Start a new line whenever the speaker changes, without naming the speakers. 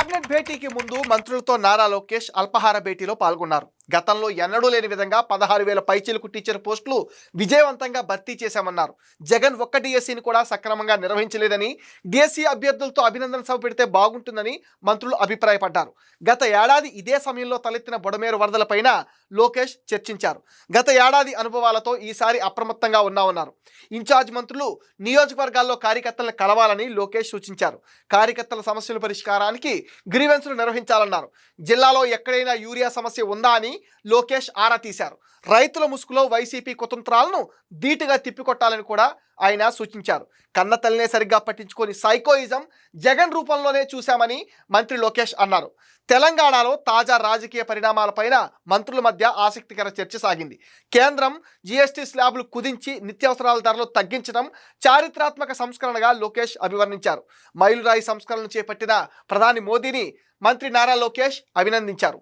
Cabinet భేటీకి ముందు మంత్రులతో నారా లోకేష్ అల్పాహార భేటీలో పాల్గొన్నారు. గతంలో ఎన్నడూ లేని విధంగా 16,000 పైచిలుకు టీచర్ పోస్టులు విజయవంతంగా భర్తీ చేశామన్నారు. జగన్ ఒక్క డిఎస్సిని కూడా సక్రమంగా నిర్వహించలేదని, డిఎస్సి అభ్యర్థులతో అభినందన సభ పెడితే బాగుంటుందని మంత్రులు అభిప్రాయపడ్డారు. గత ఏడాది ఇదే సమయంలో తలెత్తిన బుడమేరు వరదలపైన లోకేష్ చర్చించారు. గత ఏడాది అనుభవాలతో ఈసారి అప్రమత్తంగా ఉన్నామన్నారు. ఇన్ఛార్జ్ మంత్రులు నియోజకవర్గాల్లో కార్యకర్తలను కలవాలని లోకేష్ సూచించారు. కార్యకర్తల సమస్యల పరిష్కారానికి గ్రీవెన్స్లు నిర్వహించాలన్నారు. జిల్లాలో ఎక్కడైనా యూరియా సమస్య ఉందా అని లోకేష్ ఆరా తీశారు. రైతుల ముసుగులో వైసీపీ కుతంత్రాలను ధీటుగా తిప్పికొట్టాలని కూడా ఆయన సూచించారు. కన్న తల్లినే సరిగ్గా పట్టించుకొని సైకోయిజం జగన్ రూపంలోనే చూశామని మంత్రి లోకేష్ అన్నారు. తెలంగాణలో తాజా రాజకీయ పరిణామాలపైన మంత్రుల మధ్య ఆసక్తికర చర్చ సాగింది. కేంద్రం జీఎస్టీ స్లాబ్లు కుదించి నిత్యావసరాల ధరలు తగ్గించడం చారిత్రాత్మక సంస్కరణగా లోకేష్ అభివర్ణించారు. మైలురాయి సంస్కరణలు చేపట్టిన ప్రధాని మోదీని మంత్రి నారా లోకేష్ అభినందించారు.